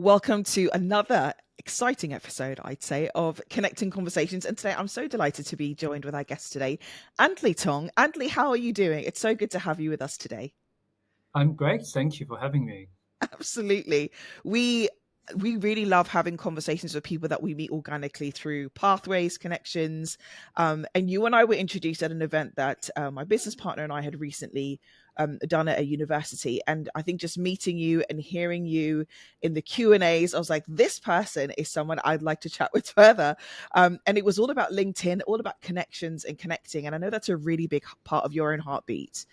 Welcome to another exciting episode, I'd say, of Connecting Conversations. And today I'm so delighted to be joined with our guest today, Antley Tong. Antley, how are you doing? It's so good to have you with us today. I'm great. Thank you for having me. Absolutely. We we really love having conversations with people that we meet organically through pathways, connections. And you and I were introduced at an event that my business partner and I had recently done at a university. And I think just meeting you and hearing you in the Q&As, I was like, this person is someone I'd like to chat with further. And it was all about LinkedIn, all about connections and connecting. And I know that's a really big part of your own heartbeat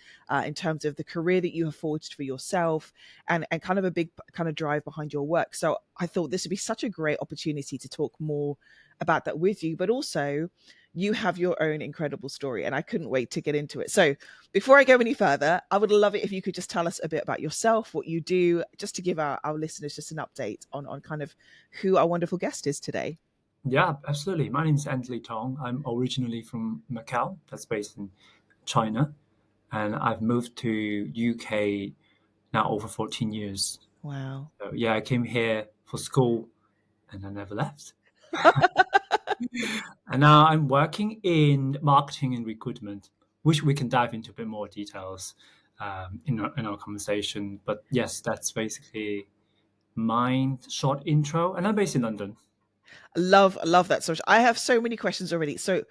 in terms of the career that you have forged for yourself and kind of a big kind of drive behind your work. So I thought this would be such a great opportunity to talk more about that with you, but also you have your own incredible story and I couldn't wait to get into it. So before I go any further, I would love it if you could just tell us a bit about yourself, what you do, just to give our listeners just an update on kind of who our wonderful guest is today. Yeah, absolutely. My name is Antley Tong. I'm originally from Macau, that's based in China, and I've moved to UK now over 14 years. Wow. So yeah, I came here for school and I never left. And now I'm working in marketing and recruitment, which we can dive into a bit more details in our conversation. But yes, that's basically my short intro, and I'm based in London. Love that so much. I have so many questions already. So,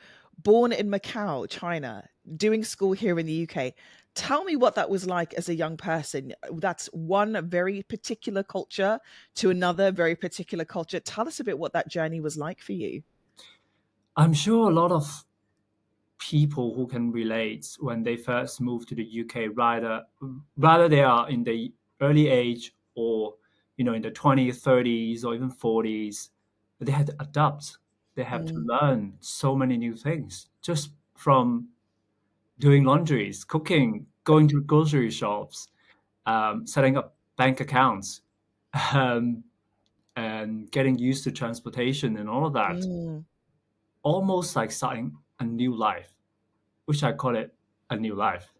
born in Macau, China, doing school here in the UK. Tell me what that was like as a young person. That's one very particular culture to another very particular culture. Tell us a bit what that journey was like for you. I'm sure a lot of people who can relate when they first move to the UK, rather they are in the early age or in the 20s, 30s, or even 40s, they had to adapt. They have to Mm, learn so many new things just from doing laundries, cooking, going to grocery shops, setting up bank accounts, um, and getting used to transportation and all of that. mm. Almost like starting a new life, which I call it a new life,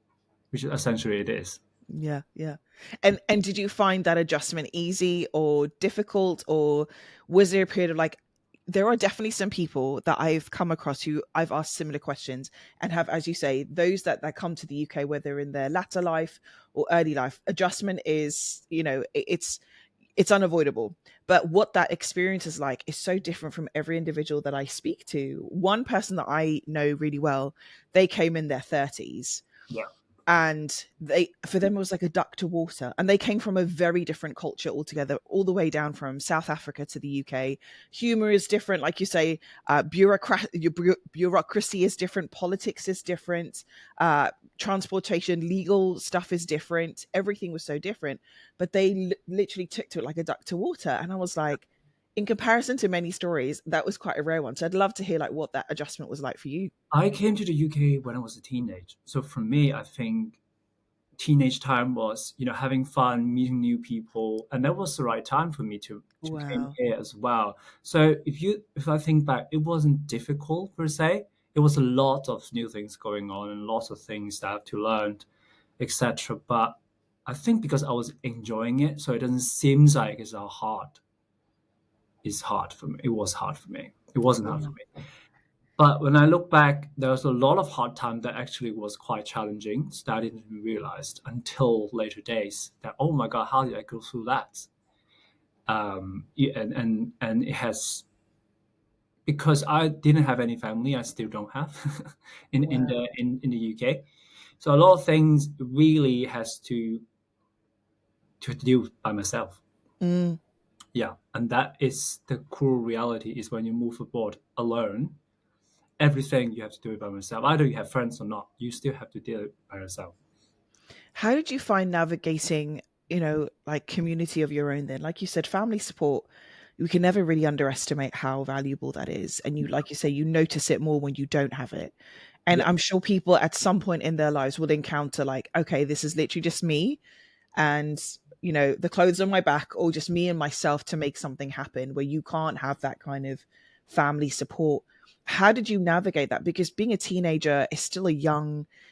which essentially it is. Yeah, yeah. And did you find that adjustment easy or difficult, or was there a period of like there are definitely some people that I've come across who I've asked similar questions and have, as you say, those that come to the UK, whether in their latter life or early life, adjustment is, it's unavoidable. But what that experience is like is so different from every individual that I speak to. One person that I know really well, they came in their 30s Yeah. and they for them it was like a duck to water, and they came from a very different culture altogether, all the way down from South Africa to the UK. Humor is different, like you say. Bureaucracy is different, politics is different, transportation, legal stuff is different, everything was so different. But they literally took to it like a duck to water, and I was like, in comparison to many stories, that was quite a rare one. So I'd love to hear like what that adjustment was like for you. I came to the UK when I was a teenage. So for me, I think teenage time was, having fun, meeting new people, and that was the right time for me to came Wow. here as well. So if I think back, it wasn't difficult per se. It was a lot of new things going on and lots of things that I have to learn, etc. But I think because I was enjoying it, so it doesn't seem like it's hard for me. It was hard for me. It wasn't hard for Yeah. me. But when I look back, there was a lot of hard time that actually was quite challenging. So that I didn't even realize until later days that, oh my God, how did I go through that? And it has, because I didn't have any family, I still don't have Wow. in the UK. So a lot of things really has to do by myself. Mm. Yeah, and that is the cruel reality is when you move abroad alone, everything you have to do it by yourself. Either you have friends or not, you still have to do it by yourself. How did you find navigating, like community of your own then? Like you said, family support, we can never really underestimate how valuable that is. And you, like you say, you notice it more when you don't have it. And Yeah, I'm sure people at some point in their lives will encounter like, okay, this is literally just me and, the clothes on my back, or just me and myself to make something happen, where you can't have that kind of family support. How did you navigate that? Because being a teenager is still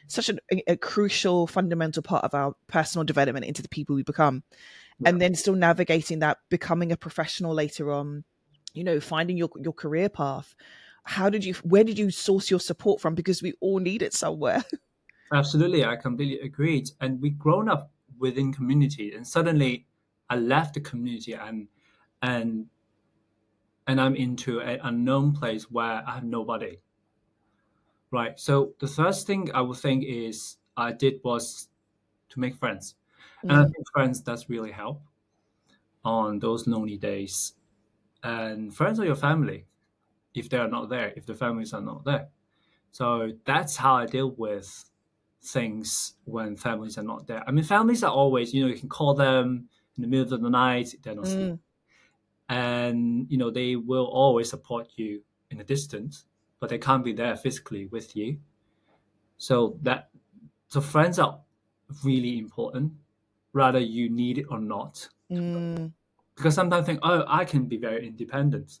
such a crucial, fundamental part of our personal development into the people we become. Yeah, and then still navigating that, becoming a professional later on, finding your career path. Where did you source your support from? Because we all need it somewhere. absolutely. I completely agreed. And we grown up within community, and suddenly I left the community and and I'm into an unknown place where I have nobody. Right. So the first thing I would think is I did was to make friends, and I Mm, think friends does really help on those lonely days. And friends are your family if they are not there, if the families are not there. So that's how I deal with things when families are not there. I mean, families are always, you can call them in the middle of the night, they're not sleeping. mm, And, they will always support you in a distance, but they can't be there physically with you. So so friends are really important, rather you need it or not. mm, Because sometimes I think, oh, I can be very independent.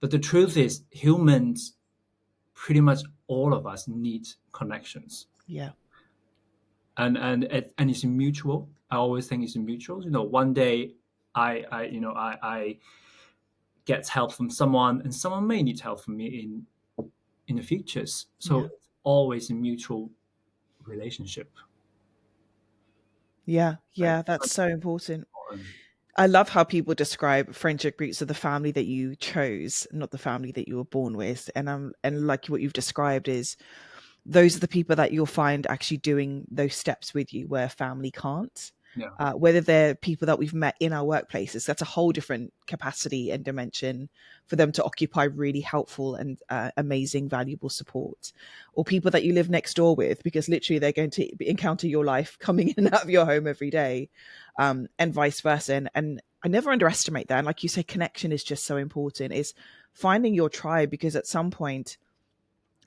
But the truth is, humans, pretty much all of us need connections. yeah. And it's mutual. I always think it's mutual. One day I get help from someone, and someone may need help from me in the futures. So Yeah. it's always a mutual relationship. Yeah. Right? Yeah. That's so important. Um, I love how people describe friendship groups of the family that you chose, not the family that you were born with. And like what you've described is those are the people that you'll find actually doing those steps with you where family can't. yeah, Whether they're people that we've met in our workplaces, that's a whole different capacity and dimension for them to occupy really helpful and amazing, valuable support. Or people that you live next door with, because literally they're going to encounter your life coming in and out of your home every day, and vice versa. And I never underestimate that. And like you say, connection is just so important. Is finding your tribe, because at some point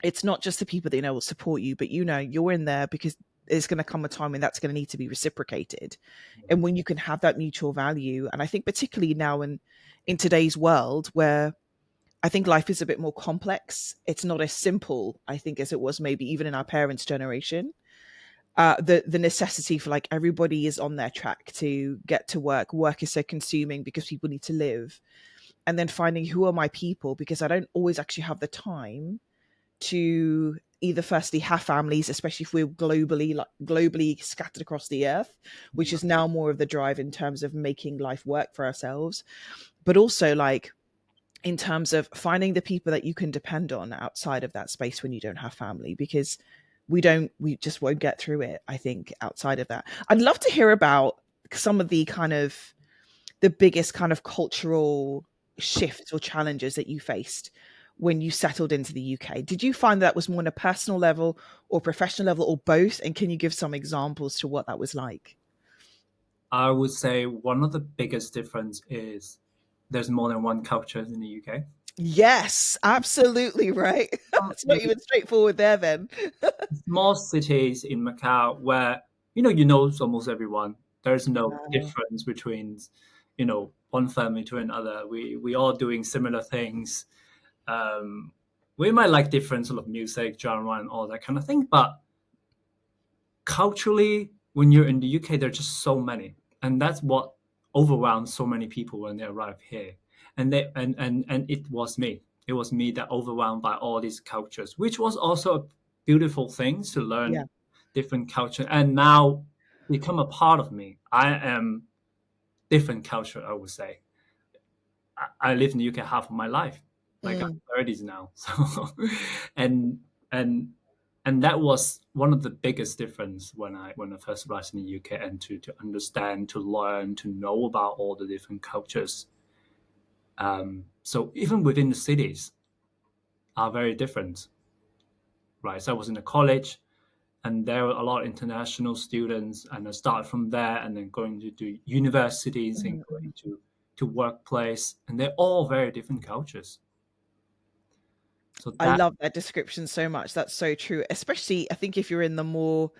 it's not just the people that will support you, but you're in there because there's going to come a time when that's going to need to be reciprocated, and when you can have that mutual value. And I think particularly now in today's world, where I think life is a bit more complex, it's not as simple, I think, as it was maybe even in our parents' generation. The necessity for like everybody is on their track to get to work is so consuming because people need to live, and then finding who are my people, because I don't always actually have the time to either firstly have families, especially if we're globally scattered across the earth, which is now more of the drive in terms of making life work for ourselves, but also like in terms of finding the people that you can depend on outside of that space when you don't have family, because we just won't get through it, I think, outside of that. I'd love to hear about some of the biggest kind of cultural shifts or challenges that you faced when you settled into the UK? Did you find that was more on a personal level or professional level or both? And can you give some examples to what that was like? I would say one of the biggest difference is there's more than one culture in the UK. Yes, absolutely right. It's not Maybe even straightforward there then. small cities in Macau where almost everyone. There's no Wow. difference between one family to another. We all doing similar things. Um, we might like different sort of music genre and all that kind of thing, but culturally, when you're in the UK, there's just so many, and that's what overwhelms so many people when they arrive here. And it was me. It was me that overwhelmed by all these cultures, which was also a beautiful thing to Yeah. learn different culture, and now become a part of me. I am different culture, I would say. I lived in the UK half of my life, like I'm Mm, 30s now. So, and and and that was one of the biggest difference when I first arrived in the UK, and to understand, to learn, to know about all the different cultures. So even within the cities are very different, right? So I was in a college, and there were a lot of international students, and I started from there, and then going to do universities and mm, going mm. to workplace, and they're all very different cultures. So I that love that description so much. That's so true. Especially, I think if you're in the more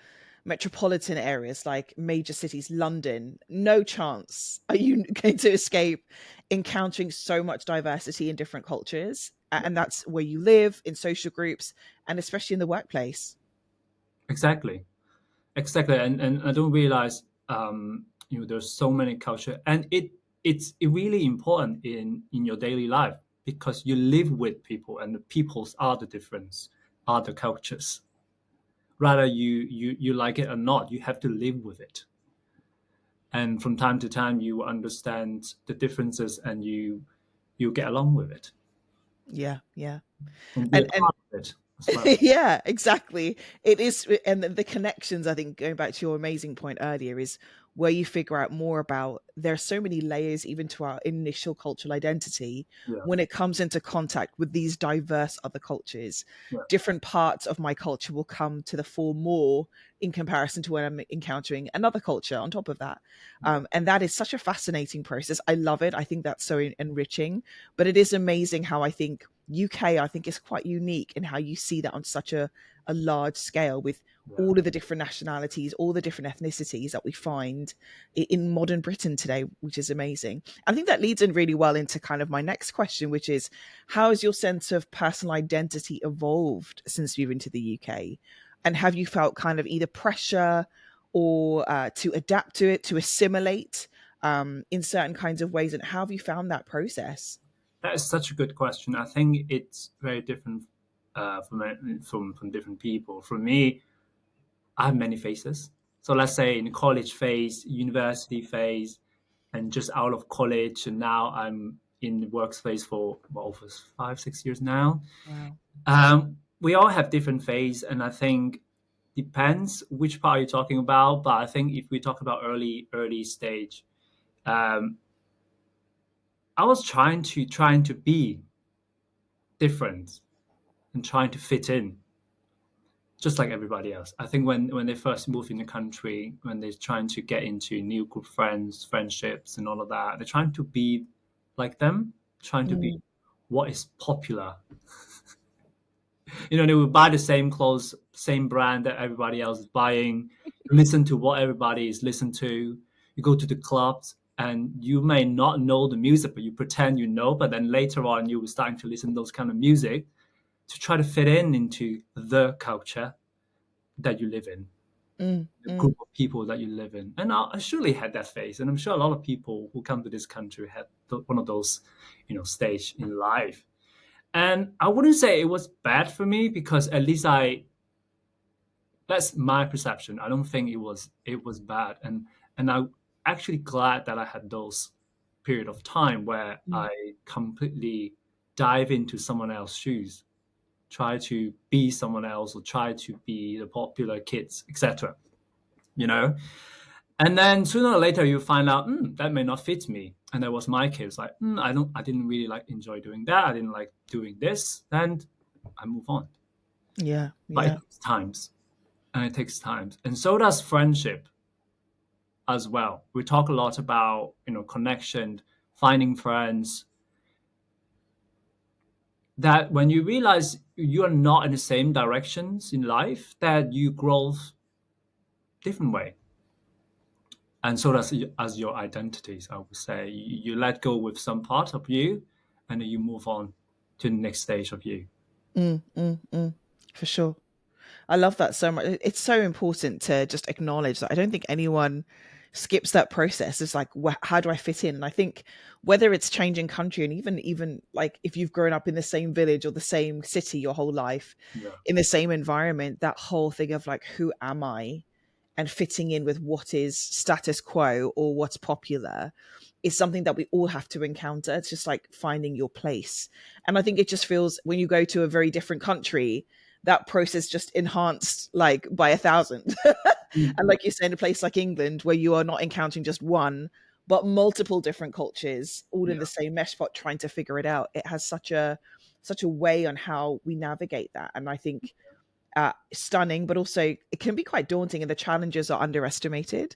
metropolitan areas like major cities, London, no chance are you going to escape encountering so much diversity in different cultures. And that's where you live, in social groups, and especially in the workplace. exactly. Exactly, and I don't realize, there's so many culture, and it's really important in your daily life because you live with people, and the peoples are the difference, are the cultures. Rather you like it or not, you have to live with it. And from time to time, you understand the differences, and you get along with it Yeah, yeah. and be a And part of it as well. yeah, exactly. It is, and the connections, I think, going back to your amazing point earlier, is where you figure out more about there are so many layers even to our initial cultural identity Yeah, when it comes into contact with these diverse other cultures. yeah, Different parts of my culture will come to the fore more in comparison to when I'm encountering another culture on top of that. yeah, And that is such a fascinating process. I love it. I think that's so enriching. But it is amazing how I think UK, I think, is quite unique in how you see that on such a large scale with yeah. all of the different nationalities, all the different ethnicities that we find in modern Britain today, which is amazing. I think that leads in really well into kind of my next question, which is how has your sense of personal identity evolved since moving to the UK? And have you felt kind of either pressure or to adapt to it, to assimilate in certain kinds of ways? And how have you found that process? That is such a good question. I think it's very different from different people. For me, I have many phases. So let's say in college phase, university phase, and just out of college, and now I'm in the workspace for over 5 6 years now. Wow. We all have different phase, and I think depends which part you're talking about. But I think if we talk about early stage, um, I was trying to be different and trying to fit in, just like everybody else. I think when they first move in the country, when they're trying to get into new group friendships, and all of that, they're trying to be like them, trying to be Mm, what is popular. They will buy the same clothes, same brand that everybody else is buying, listen to what everybody is listening to. You go to the clubs and you may not know the music, but you pretend you know. But then later on, you will starting to listen to those kind of music to try to fit in into the culture that you live in, mm, the mm. group of people that you live in. And I surely had that phase, and I'm sure a lot of people who come to this country had one of those, stage in life. And I wouldn't say it was bad for me because at least that's my perception. I don't think it was bad, and I actually glad that I had those period of time where Mm. I completely dive into someone else's shoes, try to be someone else, or try to be the popular kids, etc. You know, and then sooner or later you find out that may not fit me, and that was my case. Like I didn't really like enjoy doing that. I didn't like doing this, and I move on. Yeah, But it yeah. takes times, and it takes times, and so does friendship as well. We talk a lot about connection, finding friends. That when you realize you are not in the same directions in life, that you grow different way, and so does as your identities. I would say you let go with some part of you, and then you move on to the next stage of you. Mm, mm, mm. For sure. I love that so much. It's so important to just acknowledge that I don't think anyone skips that process. It's like, how do I fit in? And I think whether it's changing country, and even like if you've grown up in the same village or the same city your whole life, Yeah. in the same environment, that whole thing of like, who am I? And fitting in with what is status quo or what's popular is something that we all have to encounter. It's just like finding your place. And I think it just feels when you go to a very different country, that process just enhanced like by 1,000. And Yeah. like you say, in a place like England, where you are not encountering just one, but multiple different cultures all in Yeah. the same mesh pot trying to figure it out, it has such a way on how we navigate that. And I think stunning, but also it can be quite daunting, and the challenges are underestimated.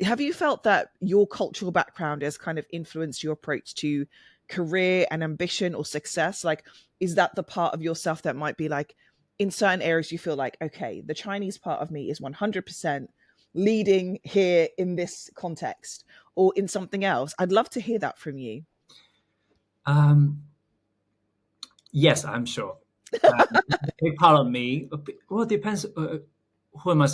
Have you felt that your cultural background has kind of influenced your approach to career and ambition or success? Like, is that the part of yourself that might be like, in certain areas, you feel like, okay, the Chinese part of me is 100% leading here in this context or in something else? I'd love to hear that from you. Um, yes, I'm sure. A big part of me. Well, it depends. Who am I?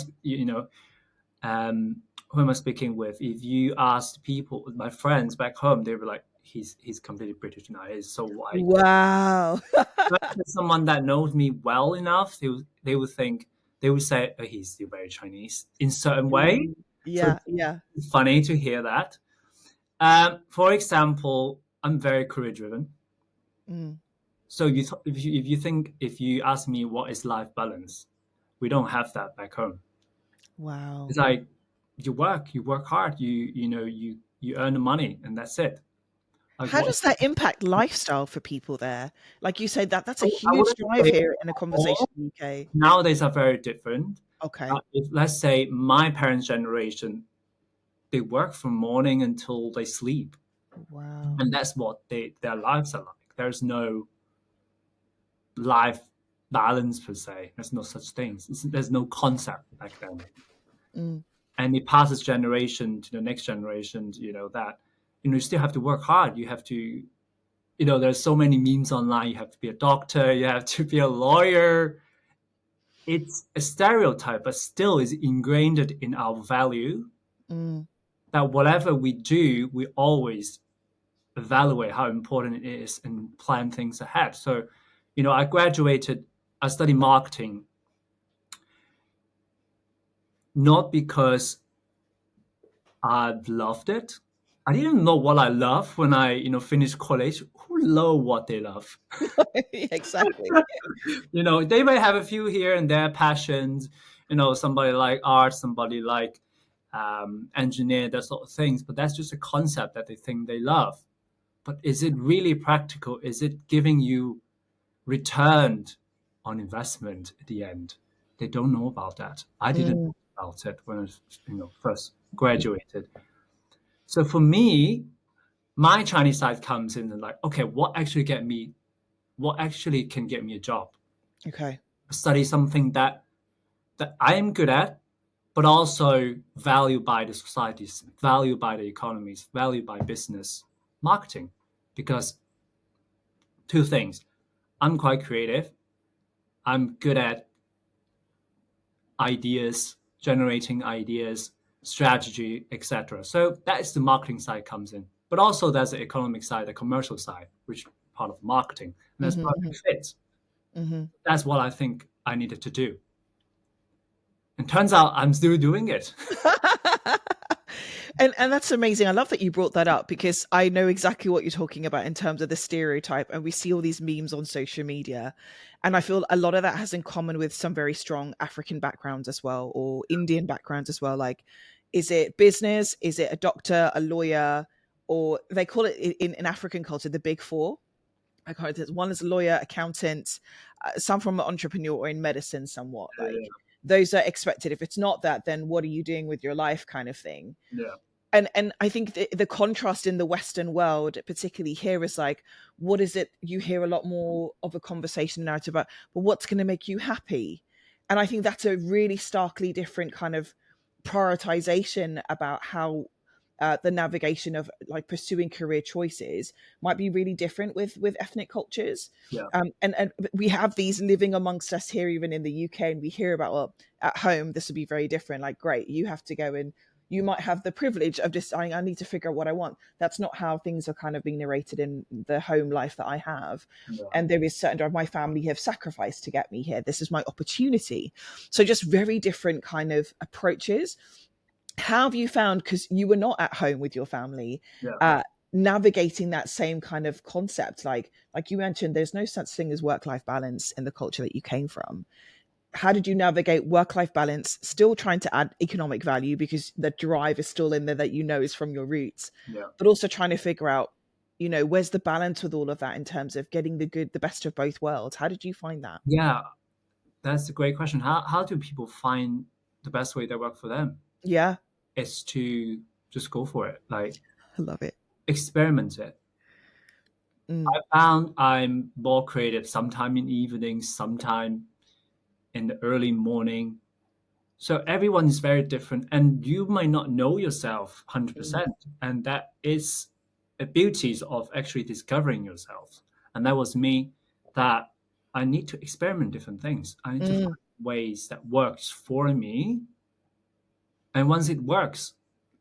who am I speaking with? If you ask people, my friends back home, they were like, he's completely British now. He's so white. Wow. But for someone that knows me well enough, they would think they would say, oh, he's still very Chinese in certain way. Mm, So yeah, yeah. it's funny to hear that. For example, I'm very career driven. Mm, So if you ask me what is life balance, we don't have that back home. wow. It's like you work hard, you earn the money, and that's it. Like How what? does that impact lifestyle for people there? Like you said, that's a I huge wouldn't drive say here in a conversation all. in the UK. Nowadays are very different. Okay. If let's say my parents' generation, they work from morning until they sleep, Wow. and that's what their lives are like. There's no life balance per se. There's no such things. There's no concept back then. Mm, And it passes generation to the next generation. That you still have to work hard. You have to. There's so many memes online. You have to be a doctor. You have to be a lawyer. It's a stereotype, but still is ingrained in our value mm, that whatever we do, we always evaluate how important it is and plan things ahead. So, I studied marketing not because I loved it. I didn't know what I love when I, finished college. Who love what they love? exactly. They may have a few here and there passions, somebody like art, somebody like engineer, that sort of things. But that's just a concept that they think they love. But is it really practical? Is it giving you return on investment at the end? They don't know about that. I didn't Mm, know about it when I first graduated. So for me, my Chinese side comes in and like, okay, what actually can get me a job? okay. Study something that I am good at, but also valued by the societies, valued by the economies, valued by business, marketing. Because two things, I'm quite creative. I'm good at ideas, generating ideas, strategy, etc. So that is the marketing side comes in. But also there's the economic side, the commercial side, which is part of marketing. And that's Hmm, perfect fit. hmm. That's what I think I needed to do. And turns out I'm still doing it. And that's amazing. I love that you brought that up because I know exactly what you're talking about in terms of the stereotype, and we see all these memes on social media, and I feel a lot of that has in common with some very strong African backgrounds as well, or Indian backgrounds as well. Like, is it business? Is it a doctor, a lawyer, or they call it in African culture the big four? I can't. One is a lawyer, accountant, some from an entrepreneur or in medicine, somewhat like those are expected. If it's not that, then what are you doing with your life, kind of thing. Yeah. And I think the contrast in the Western world, particularly here, is like, what is it? You hear a lot more of a conversation narrative about, but what's going to make you happy? And I think that's a really starkly different kind of prioritization about how the navigation of like pursuing career choices might be really different with ethnic cultures. Yeah. And we have these living amongst us here, even in the UK, and we hear about, well, at home this would be very different. Like, great, you have to go and you might have the privilege of deciding I need to figure out what I want. That's not how things are kind of being narrated in the home life that I have. Yeah. And there is certain of my family have sacrificed to get me here. This is my opportunity. So just very different kind of approaches. How have you found, because you were not at home with your family, Yeah. uh, navigating that same kind of concept? Like you mentioned, there's no such thing as work-life balance in the culture that you came from. How did you navigate work-life balance, still trying to add economic value because the drive is still in there that is from your roots, Yeah. but also trying to figure out, where's the balance with all of that in terms of getting the best of both worlds? How did you find that? Yeah. That's a great question. How do people find the best way that work for them? Yeah, Is to just go for it. Like I love it. experiment it. Mm, I found I'm more creative sometime in evenings, sometime in the early morning. So everyone is very different, and you might not know yourself mm, 100%. And that is a beauty of actually discovering yourself. And that was me, that I need to experiment different things. I need to mm, find ways that works for me. And once it works,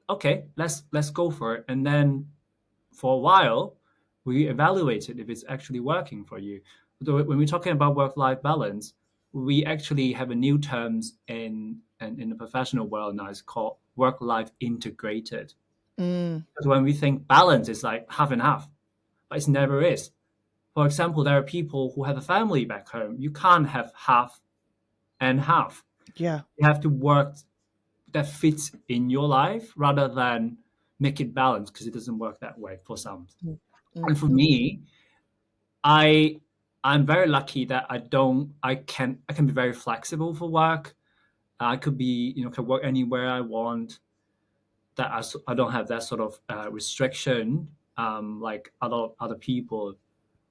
okay, let's go for it. And then for a while, we evaluate it if it's actually working for you. So when we're talking about work-life balance, we actually have a new terms in the professional world now. It's called work-life integrated. Mm, Because when we think balance is like half and half, but it never is. For example, there are people who have a family back home. You can't have half and half. yeah. You have to work that fits in your life rather than make it balanced because it doesn't work that way for some. Mm, And mm, for mm, me, I I'm very lucky that I can be very flexible for work. I could be can work anywhere I want. That I don't have that sort of restriction like other people.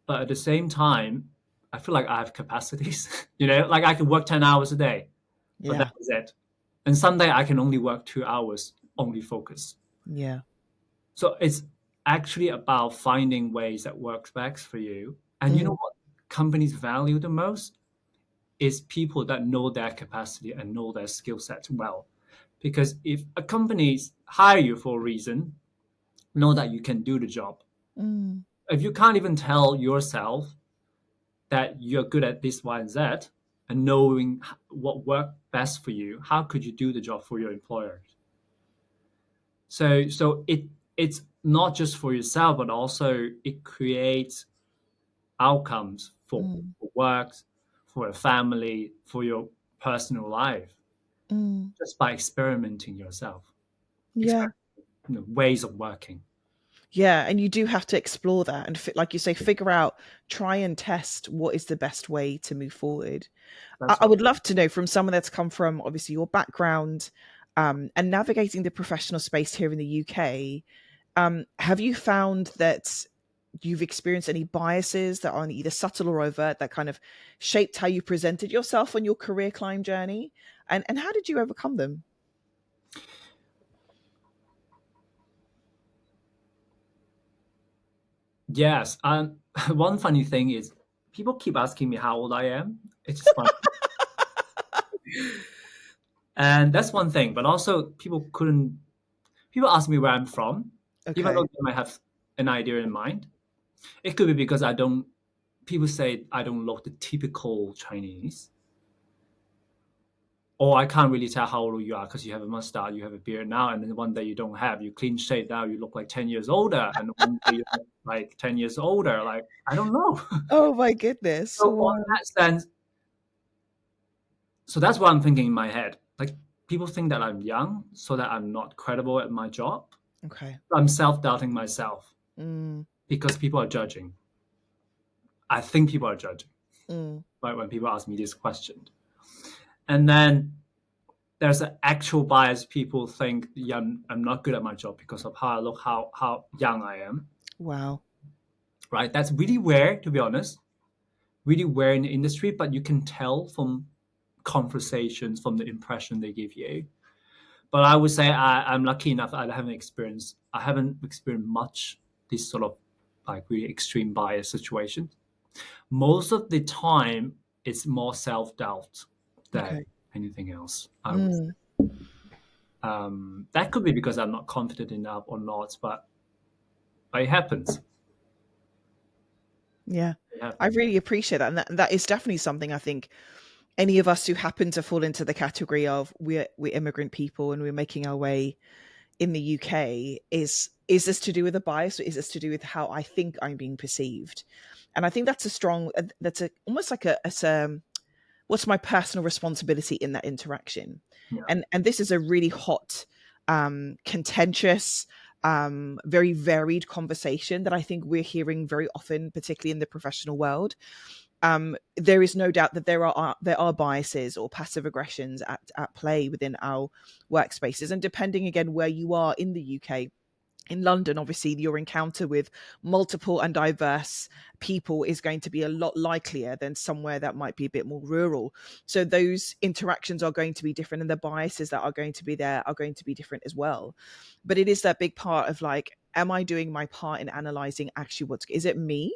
But at the same time, I feel like I have capacities. Like I can work 10 hours a day, but that yeah. is it. And Sunday I can only work 2 hours, only focus. Yeah. So it's actually about finding ways that works best for you. And you know Mm, what companies value the most is people that know their capacity and know their skill sets well. Because if a company hire you for a reason, know that you can do the job. mm, If you can't even tell yourself that you're good at this, Y, and Z, and knowing what worked best for you, how could you do the job for your employer? So it's not just for yourself, but also it creates outcomes mm, for work, for a family, for your personal life, mm. just by experimenting yourself, Yeah. experiment, ways of working. Yeah, and you do have to explore that and, like you say, figure out, try and test what is the best way to move forward. I, That's I right. would love to know from someone that's come from obviously your background, and navigating the professional space here in the UK. Have you found that you've experienced any biases that are either subtle or overt that kind of shaped how you presented yourself on your career climb journey? And how did you overcome them? Yes. And one funny thing is people keep asking me how old I am. It's just fun. And that's one thing. But also people ask me where I'm from, even though Okay. they might have an idea in mind. It could be because people say I don't look the typical Chinese. Or I can't really tell how old you are because you have a mustache, you have a beard now, and then one day you don't have. You clean shave now, you look like 10 years older, and one day you look like 10 years older. Like, I don't know. Oh my goodness. So, on Wow. that sense, so that's what I'm thinking in my head. Like, people think that I'm young, so that I'm not credible at my job. Okay. I'm self doubting myself Mm, because people are judging. I think people are judging, mm, right, when people ask me this question. And then there's an actual bias. People think, yeah, I'm not good at my job because of how I look, how young I am, wow. right? That's really rare, to be honest, really rare in the industry, but you can tell from conversations, from the impression they give you. But I would say I'm lucky enough. I haven't experienced much this sort of like really extreme bias situation. Most of the time, it's more self doubt than Okay. anything else. I would. Mm, That could be because I'm not confident enough or not, but it happens. yeah. It I happens. really appreciate that. And that is definitely something I think any of us who happen to fall into the category of we're immigrant people and we're making our way in the UK is this to do with a bias or is this to do with how I think I'm being perceived? And I think that's a strong that's a almost like a what's my personal responsibility in that interaction. Yeah. And this is a really hot, contentious, very varied conversation that I think we're hearing very often, particularly in the professional world. There is no doubt that there are biases or passive aggressions at play within our workspaces, and depending again where you are in the UK, in London, obviously, your encounter with multiple and diverse people is going to be a lot likelier than somewhere that might be a bit more rural. So those interactions are going to be different, and the biases that are going to be there are going to be different as well. But it is that big part of like, am I doing my part in analyzing actually is it me?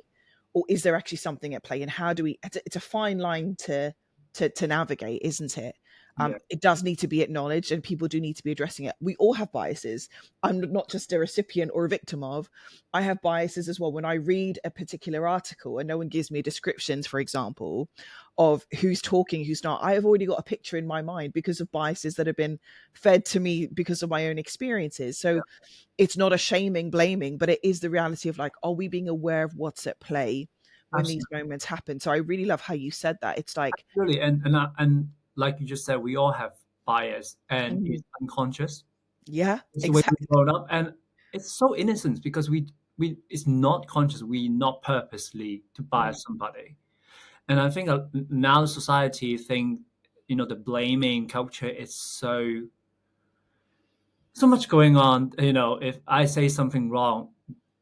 Or is there actually something at play? And how do we? It's a fine line to to navigate, isn't it? Yeah. It does need to be acknowledged, and people do need to be addressing it. We all have biases. I'm not just a recipient or a victim of. I have biases as well. When I read a particular article and no one gives me descriptions, for example, of who's talking, who's not, I have already got a picture in my mind because of biases that have been fed to me because of my own experiences. So it's not a shaming, blaming, but it is the reality of like, are we being aware of what's at play when these Absolutely. moments happen? So I really love how you said that. It's like, Really, and like you just said, we all have bias, and mm, it's unconscious. yeah, It's the way we exactly. grow up, and it's so innocent because we it's not conscious. We not purposely to Mm, bias somebody. And I think now society think, the blaming culture is so much going on. If I say something wrong,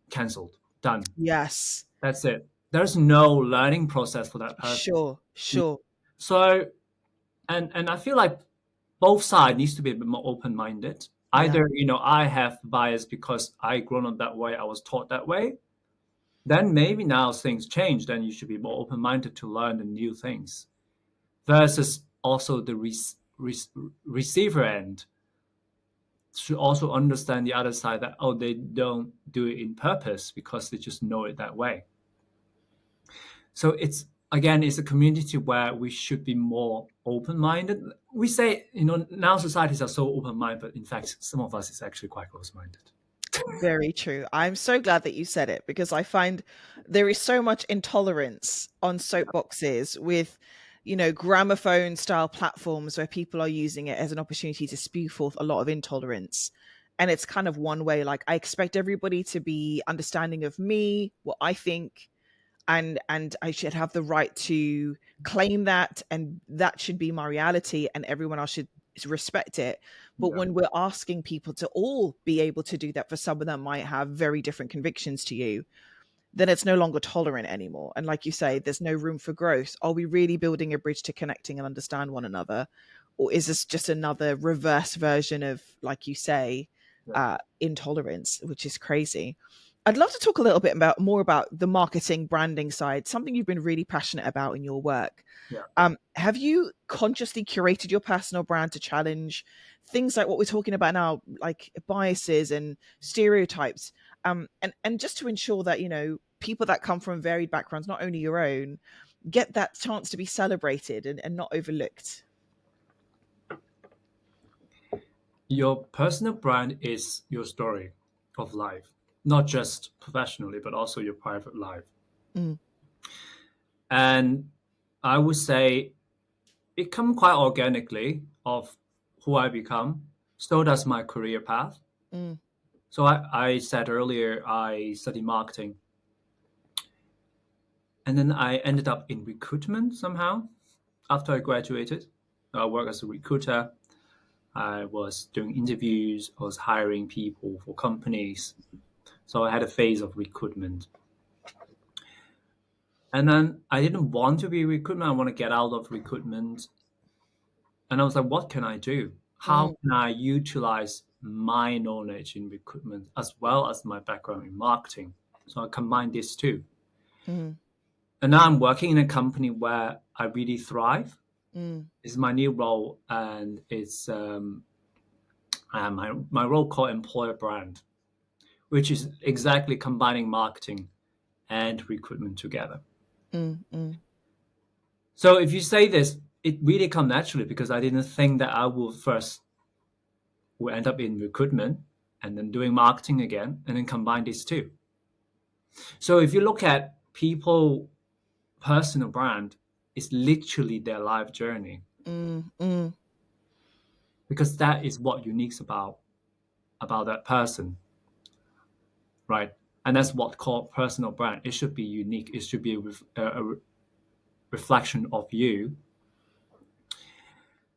cancelled, done. yes, That's it. There's no learning process for that person. sure, sure. So, and I feel like both sides needs to be a bit more open minded. Yeah, Either I have bias because I grown up that way, I was taught that way. Then maybe now things change. Then you should be more open minded to learn the new things. Versus also the receiver end should also understand the other side that, oh, they don't do it in purpose because they just know it that way. So it's a community where we should be more open-minded. We say, now societies are so open-minded, but in fact, some of us is actually quite close-minded. very true. I'm so glad that you said it because I find there is so much intolerance on soapboxes with, gramophone style platforms where people are using it as an opportunity to spew forth a lot of intolerance. And it's kind of one way, like, I expect everybody to be understanding of me, what I think, and I should have the right to claim that, and that should be my reality, and everyone else should respect it. But Yeah, when we're asking people to all be able to do that for someone that might have very different convictions to you, then it's no longer tolerant anymore. And like you say, there's no room for growth. Are we really building a bridge to connecting and understand one another? Or is this just another reverse version of, like you say, yeah, intolerance, which is crazy? I'd love to talk a little bit about more about the marketing branding side, something you've been really passionate about in your work. yeah. Have you consciously curated your personal brand to challenge things like what we're talking about now, like biases and stereotypes, and just to ensure that people that come from varied backgrounds, not only your own, get that chance to be celebrated and not overlooked? Your personal brand is your story of life, not just professionally, but also your private life. Mm, And I would say it come quite organically of who I become. So does my career path. mm, So I said earlier I studied marketing, and then I ended up in recruitment somehow after I graduated. I worked as a recruiter. I was doing interviews. I was hiring people for companies. So I had a phase of recruitment. And then I didn't want to be recruitment. I want to get out of recruitment. And I was like, what can I do? How mm, can I utilize my knowledge in recruitment as well as my background in marketing? So I combined these two. mm, And now I'm working in a company where I really thrive. mm, It's my new role, and it's my role called employer brand, which is exactly combining marketing and recruitment together. mm, mm, So if you say this, it really come naturally because I didn't think that I will end up in recruitment and then doing marketing again and then combine these two. So if you look at people personal brand, it's literally their life journey mm, mm. because that is what uniques about that person, right? And that's what called personal brand. It should be unique. It should be a reflection of you.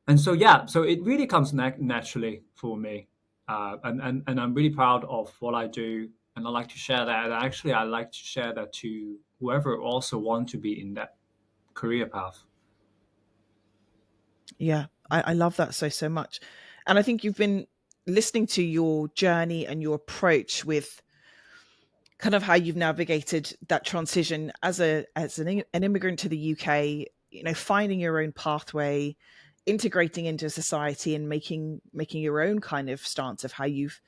And so yeah, so it really comes naturally for me, and I'm really proud of what I do, and I like to share that. And actually, I like to share that to whoever also want to be in that career path. Yeah, I love that so much. And I think you've been listening to your journey and your approach with kind of how you've navigated that transition as an immigrant to the UK, finding your own pathway, integrating into society, and making your own kind of stance of how you've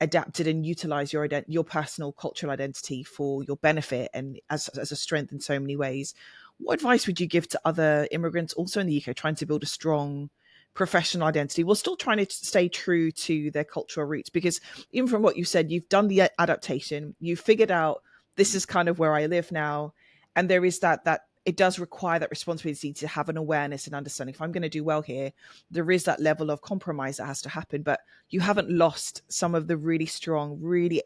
adapted and utilized your personal cultural identity for your benefit and as a strength in so many ways. What advice would you give to other immigrants also in the UK trying to build a strong professional identity while still trying to stay true to their cultural roots? Because even from what you said, you've done the adaptation, you've figured out this is kind of where I live now, and there is that it does require that responsibility to have an awareness and understanding. If I'm going to do well here, there is that level of compromise that has to happen, but you haven't lost some of the really strong, really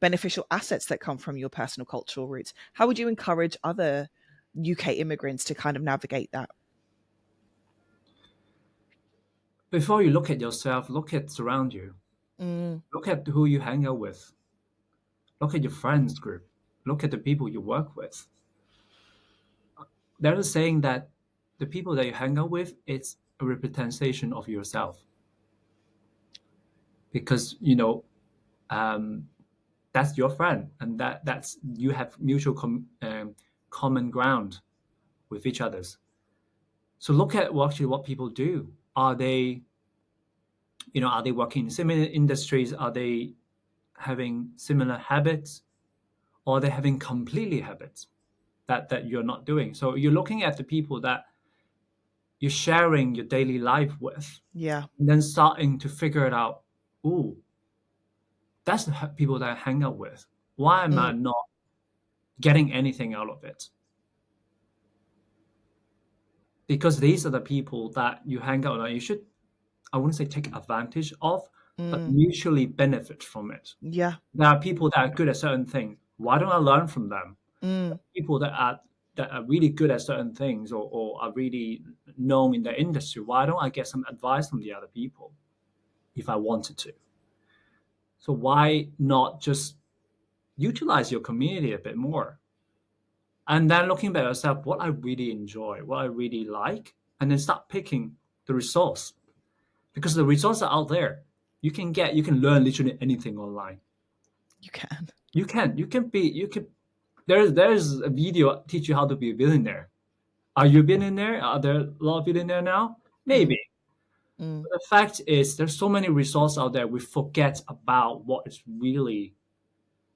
beneficial assets that come from your personal cultural roots. How would you encourage other UK immigrants to kind of navigate that? Before you look at yourself, look at around you. Mm, Look at who you hang out with. Look at your friends group. Look at the people you work with. There's a saying that the people that you hang out with, it's a representation of yourself. Because, um, that's your friend, and that's you have mutual common ground with each others. So look at what people do. Are they working in similar industries? Are they having similar habits? Or are they having completely habits that you're not doing? So you're looking at the people that you're sharing your daily life with, yeah. and then starting to figure it out. Ooh, that's the people that I hang out with. Why am I Mm, not getting anything out of it? Because these are the people that you hang out with. You should, I wouldn't say take advantage of, but mm, mutually benefit from it. yeah. There are people that are good at certain things. Why don't I learn from them? Mm, People that are really good at certain things, or are really known in their industry. Why don't I get some advice from the other people if I wanted to? So why not just utilize your community a bit more? And then looking at yourself, what I really enjoy, what I really like, and then start picking the resource, because the resources are out there. You can learn literally anything online. you can. You can. There's a video teach you how to be a billionaire. Are you a billionaire? Are there a lot of billionaire now? Mm, Maybe. mm, But the fact is, there's so many resources out there. We forget about what is really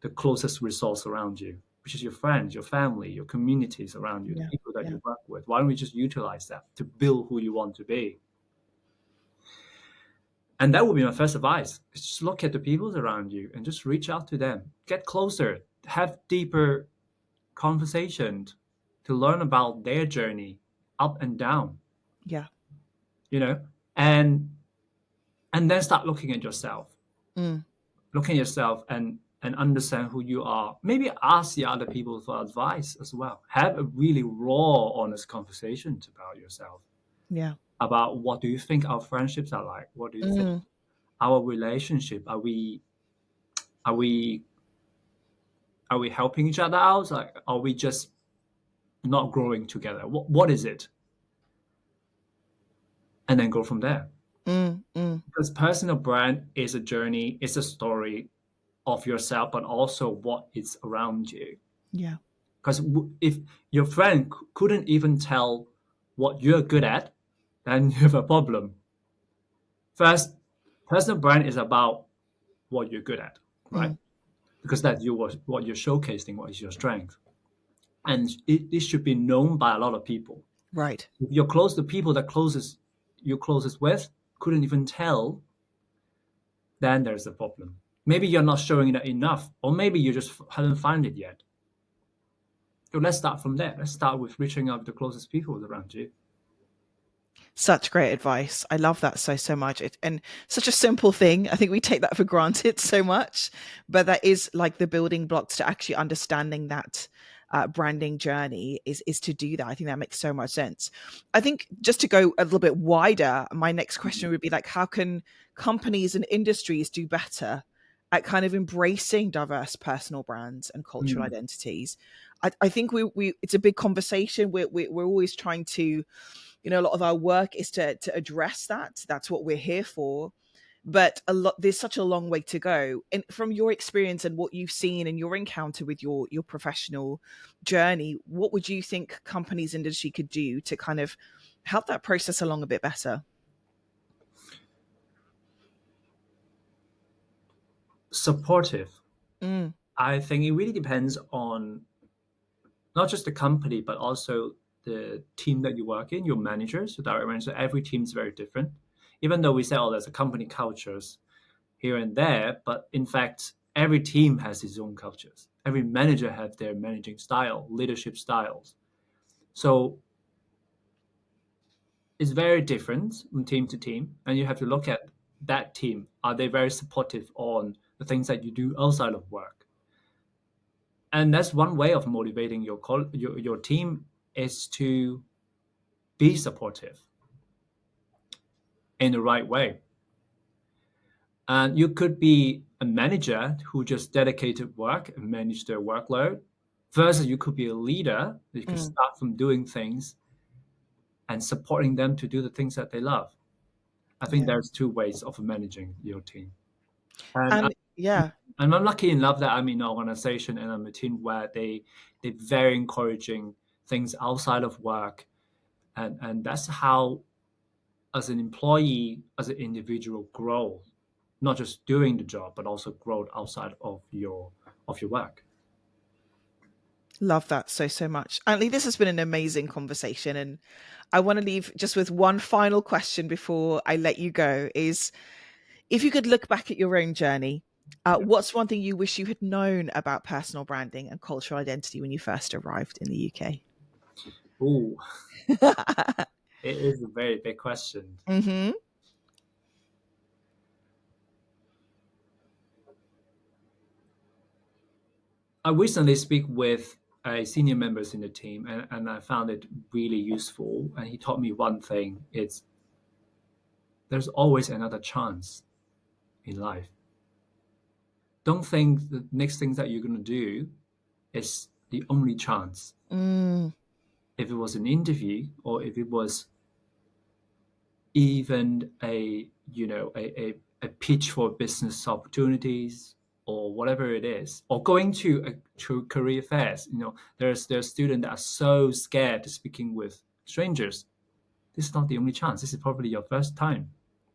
the closest resource around you, which is your friends, your family, your communities around you, the yeah. people that Yeah. you work with. Why don't we just utilize that to build who you want to be? And that would be my first advice. Is just look at the people around you and just reach out to them. Get closer, have deeper conversations to learn about their journey up and down, Yeah. you know, and and then start looking at yourself. Mm, Look at yourself and understand who you are. Maybe ask the other people for advice as well. Have a really raw, honest conversations about yourself. yeah. About what do you think our friendships are like? What do you think Mm, our relationship? Are we are we helping each other out? Like, are we just not growing together? What is it? And then go from there. mm, mm, Because personal brand is a journey, it's a story of yourself, but also what is around you. yeah. Because if your friend couldn't even tell what you're good at, then you have a problem. First, personal brand is about what you're good at, right? Mm, Because that's what you're showcasing, what is your strength. And it should be known by a lot of people. right. If the people that you're closest with couldn't even tell, then there's a problem. Maybe you're not showing it enough, or maybe you just haven't found it yet. So let's start from there. Let's start with reaching out to the closest people around you. Such great advice. I love that so much. And such a simple thing. I think we take that for granted so much, but that is like the building blocks to actually understanding that branding journey is to do that. I think that makes so much sense. I think just to go a little bit wider, my next question would be like, how can companies and industries do better at kind of embracing diverse personal brands and cultural Mm. identities? I think we it's a big conversation. We're always trying to, a lot of our work is to address that. That's what we're here for. but there's such a long way to go. And from your experience and what you've seen and your encounter with your professional journey, what would you think companies, industry could do to kind of help that process along a bit better? Supportive. Mm, I think it really depends on not just the company, but also the team that you work in, your managers, your direct manager. Every team is very different. Even though we say, oh, there's a company cultures here and there, but in fact, every team has its own cultures. Every manager has their managing style, leadership styles. So it's very different from team to team, and you have to look at that team. Are they very supportive on the things that you do outside of work? And that's one way of motivating your team is to be supportive in the right way. And you could be a manager who just dedicated work and manage their workload, versus you could be a leader. You could mm, start from doing things and supporting them to do the things that they love. I think yeah. there's two ways of managing your team. And And yeah. And I'm lucky enough that I'm in an organization and I'm a team where they're very encouraging things outside of work, and that's how, as an employee, as an individual, grow, not just doing the job, but also grow outside of your work. Love that so, so much. Antley, this has been an amazing conversation. And I want to leave just with one final question before I let you go is if you could look back at your own journey, Yeah. what's one thing you wish you had known about personal branding and cultural identity when you first arrived in the UK? Ooh, it is a very big question. Hmm. I recently speak with senior members in the team, and I found it really useful. And he taught me one thing: it's there's always another chance in life. Don't think the next thing that you're going to do is the only chance. Mm, If it was an interview, or if it was even a pitch for business opportunities, or whatever it is, or going to career fairs, there's students that are so scared to speaking with strangers. This is not the only chance. This is probably your first time.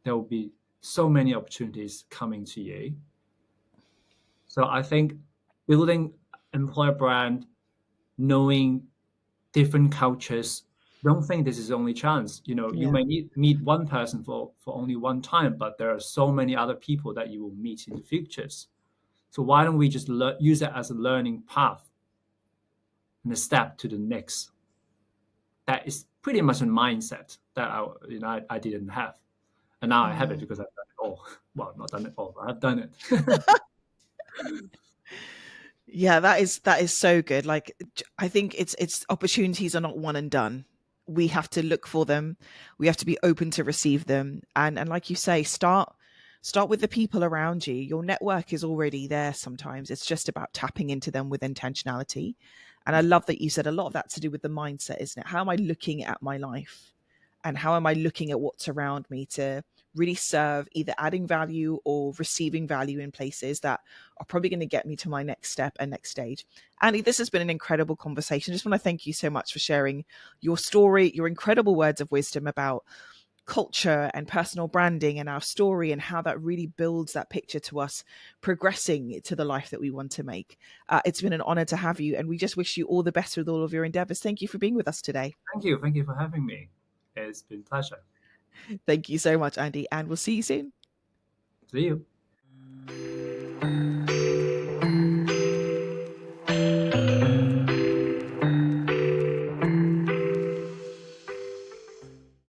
There will be so many opportunities coming to you. So I think building employer brand, knowing different cultures, don't think this is the only chance. You yeah. may meet one person for only one time, but there are so many other people that you will meet in the futures. So why don't we just use it as a learning path and a step to the next? That is pretty much a mindset that I didn't have, and now I have it Mm. because I've done it all. Well, not done it all, but I've done it. Yeah, that is so good. Like I think it's opportunities are not one and done. We have to look for them. We have to be open to receive them. And like you say, start with the people around you. Your network is already there sometimes. It's just about tapping into them with intentionality. And I love that you said a lot of that to do with the mindset, isn't it? How am I looking at my life? And how am I looking at what's around me to really serve, either adding value or receiving value in places that are probably going to get me to my next step and next stage. Andy, this has been an incredible conversation. I just want to thank you so much for sharing your story, your incredible words of wisdom about culture and personal branding and our story and how that really builds that picture to us progressing to the life that we want to make. It's been an honor to have you, and we just wish you all the best with all of your endeavors. Thank you for being with us today. Thank you for having me. It's been a pleasure. Thank you so much, Andy, and we'll see you soon. See you.